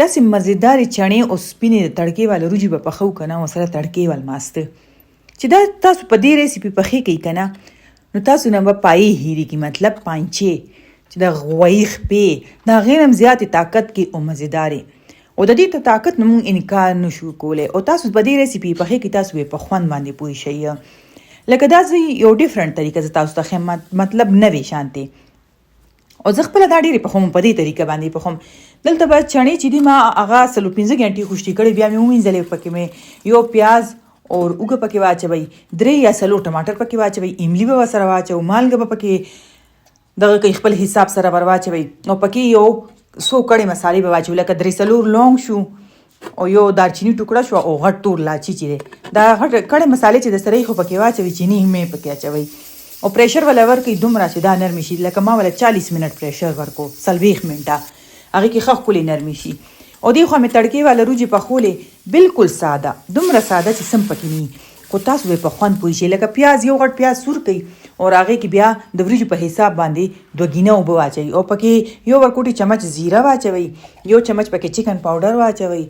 داسې مزیدارې چڼې او سپینې د تړکې والا وریجې به پخو که نه، ورسره تړکې ول ماسته چې دا تاسو په دې ریسیپي پخې کوئ که نه، نو تاسو نه به پایې هېرېږي، مطلب پانچې چې د غوایي خپې د هغې نه هم زیاتې طاقت کې او مزیدارې، او د دې طاقت نه مونږ انکار نشو کولی. او تاسو په دې ریسیپي پخې کې تاسو به په خوند باندې پوه شئ. لکه دا زه یو ډیفرنٹ طریقه زه تاسو ته ښیم، مطلب نوې شانتې، او زه خپله دا ډېرې پخوم په دې طریقه باندې پخوم. دلته به چڼې چې دي ما هغه 15 غنټې خوشتي کړې، بیا مې ومینځلې، پکې مې یو پیاز او اوږه پکې واچوئ، 3 یا 4 ټماټر پکې واچوئ، املی به ورسره واچوو، مالګه به پکې دغه کوي خپل حساب سره ور واچوئ، او پکې یو 100 کړې مسالې به واچوو، لکه 3-4 لونګ شو او یو دارچینی ټوکړه شو او غټ تور لاچي چې دی دا غټ کړې مسالې چې د سره یې خو پکې واچوئ، چینی هم پکې اچوئ او پریشر ولا ورکوئ دومره چې دا نرمې شي. لکه ما ولا 40 منټ پریشر ورکو، 40 منټه هغې کې ښه ښکلې نرمې شي. او دې خوا مې تړکې والا وریجې پخولې بالکل ساده، دومره ساده چې سم پکې نه، خو تاسو به په خوند پوه شئ. لکه پیاز، یو غټ پیاز سور کړئ او هغې کې بیا د وریجو په حساب باندې 2 ګینه اوبه واچوئ، او پکې یو ورکوټي چمچ زیره واچوئ، یو چمچ پکې چکن پاوډر واچوئ،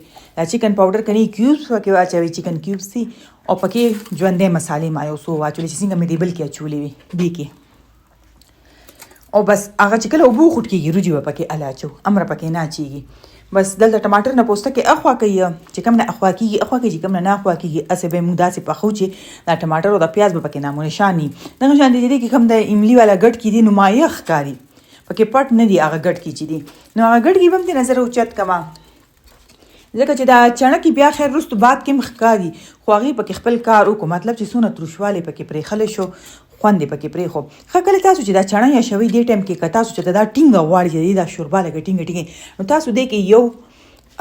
چکن پاوډر کني کیوبس پکې واچوئ، چکن کیوبس دي، او پکې ژوندۍ مسالې ما یو څو واچولې چې څنګه مې دې بل کې اچولې وي دې کې، او بس هغه چې کله اوبه وخوټ کېږي وریجې به پکې الاچو، امره پکې نه اچېږي. بس دلته ټماټر نه پوسته کې اخوا کوي، چې کوم نه اخوا کېږي اخوا کوي، چې کوم نه اخوا کېږي هسې به یې موږ داسې پخو چې دا ټماټر او دا پیاز به پکې نامونشان وي. دغه شان دي چې کوم د املي والا ګډ کې دي نو مایه ښکاري، پکې پټ نه دي هغه ګډ کې چې دي، نو هغه ګډ کې به هم دې نظر اوچت کوه، ځکه چې دا چڼکې بیا خیر وروستو بعد کې هم ښکاري، خو هغې پکې خپل کار وکړو، مطلب چې څونه تروشوالی پکې پرېښلی شو، خوند یې پکې پرېښو. ښه کله تاسو چې دا چڼه یا شوی دې ټایم کې که تاسو چې دا ټینګه غواړئ چې دا شوربه لکه ټینګه ټینګه، نو تاسو دې کې یو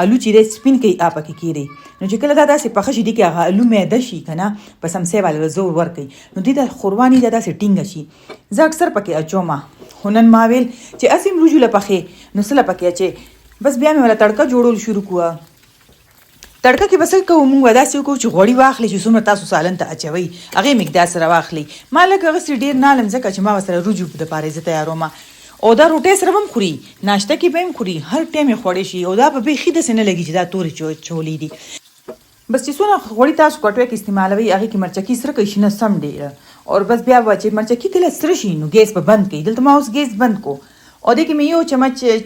الو چې دی سپین کوي پکې کېږدئ، نو چې کله دا داسې پخه شي دې کې هغه الو میده شي که نه، په سمسۍ باندې زور ورکوئ، نو دې ته خورواني دا داسې ټینګه شي. زه اکثر پکې اچوم، خو نن ما ویل چې هسې هم وریجو له پخې نو څه له پکې اچې. بس بیا مې ولا تړکه جوړول شروع کړه. تړکه کې به څه کوو، موږ به داسې وکړو چې غوړي واخلئ چې څومره تاسو سالن ته اچوئ هغې مقدار سره واخلئ. ما لږ هغسې ډېر نه علم، ځکه چې ما ورسره وریجو دپاره زه تیاروم، او دا روټۍ سره به هم خوري، ناشته کې به هم خوري، هر ټایم یې خوړی شي، او دا به بیخي داسې نه لګي چې دا تورې چولې دي. بس چې څونه غوړي تاسو کټوۍ کې استعمالوئ هغې کې مرچکي سره کوئ شنه سم ډېره، او بس بیا به چې مرچکي کله سره شي نو ګیس به بند کړئ. دلته ما اوس ګیس بند کو، او دې کې مې یو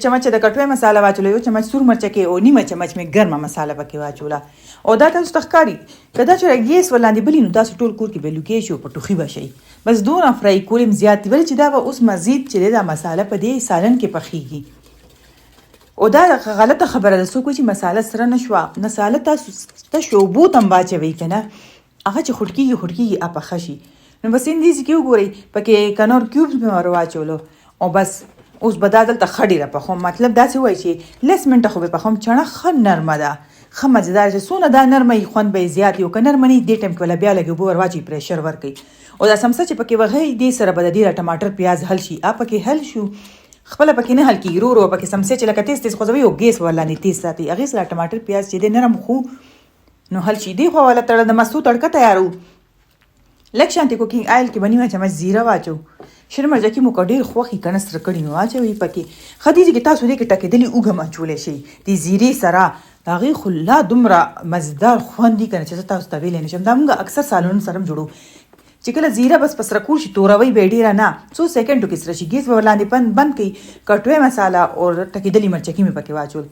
چمچ د کټوۍ مساله واچوله، یو چمچ سور مرچکې او نیمه چمچ مې ګرمه مساله پکې واچوله، او دا تاسو ته ښکاري که دا چې ګیس ورلاندې بلي نو تاسو ټول کور کې به لوکې شي او په ټوخي به شئ. بس دونه فرای کول یم زیات دي، ولې چې دا به اوس مزید چې دی دا مساله په دې سالن کې پخیږي. او دا غلطه خبره ده، څوک وایي چې مساله سره نه شوه، مساله تاسو تش اوبو ته هم واچوئ که نه، هغه چې خوټ کېږي پخه شي. نو بس اندیزې کې وګورئ پکې کنور کیوبس مې ور واچولو، او بس اوس به دا دلته ښه ډېره پخوم، مطلب داسې وایي چې 10 منټه خو به پخوم. چڼه ښه نرمه ده، ښه مزیدار چې څونه دا نرمه وي خوند به یې زیات وي، او که نرمه نه وي دې ټایم کې به بیا لږ اوبه ور واچوئ، پریشر ورکوئ، او دا سمسه چې پکې وهئ دې سره به د دې ټماټر پیاز حل شي. پکې حل شو، خپله پکې نه حل کېږي، ورو پکې سمسې چې لکه تیز خوځوئ او ګیس ورلاندې تیز ساتئ، هغې سره ټماټر پیاز چې دی نرم خو نو حل شي. دې خوا والا د مستو تړکه تیارو، لږ شانتې کوکینګ آیل کې به نیمه چمچ زیره واچو، شنه مرچکي مو که ډېر خوښ وي که نه سره کړي نو واچوئ پکې. ښه دې کې تاسو دې کې ټکېدلې اوږه هم اچولی شئ دې زیرې سره، د هغې خو لا دومره مزیدار خوند دي که نه چې زه تاسو ته ویلی نه شم. دا موږ اکثر سالنونو سره هم جوړو، چې کله زیره بس په سره کور شي توروئ به یې ډېره نه، 100 سیکنډو کې سره شي، ګیس به ورلاندې بند کړئ، کټوۍ مساله او ټکېدلې مرچکي مې پکې واچول،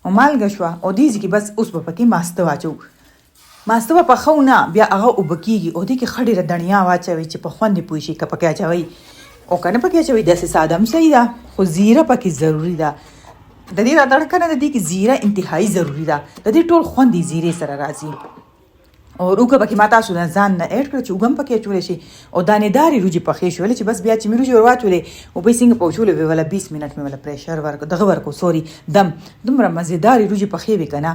او مالګه شوه، او دې کې بس اوس به پکې ماسته واچو. ماسته به پخو نه، بیا هغه اوبه کېږي، او دې کې ښه ډېره دڼیا واچوئ چې په خوند یې پوه شي، که پکې اچوئ او که نه پکې اچوئ داسې ساده هم صحیح ده، خو زیره پکې ضروري ده. د دې دا تړکه نه د دې کې زیره انتهایي ضروري ده، د دې ټول خوند یې زیرې سره راځي. او اوږه پکې ما تاسو نه ځان نه اډ کړه چې اوږه هم پکې اچولی شي، او دانېدارې وریجې پخې شولې چې بس بیا چې مې وریجې ور واچولې اوبه یې څنګه په وچولې وې، ولا 20 منټ مې ولا پریشر دم دومره مزیدارې وریجې پخې وې که نه،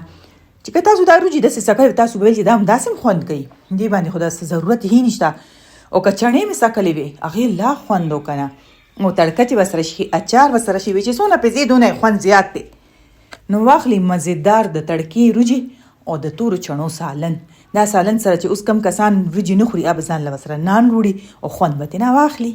چې که تاسو دا وریجې داسې سکلې تاسو به ویل چې دا هم داسې هم خوند کوي، دې باندې خو داسې ضرورت یې نشته. او که چڼې مې سکلې وې هغې لا خوند وکړه نه، او تړکه چې ورسره شي، اچار ورسره شي، چې څونه پیزې دونه خوند زیات دی. نو واخلئ مزیدار د تړکې وریجې او د تورو چڼو سالن. دا سالن سره چې اوس کم کسان وریجې نه خوري، ځان له ورسره نان وړي او خوند به ترې نه واخلي.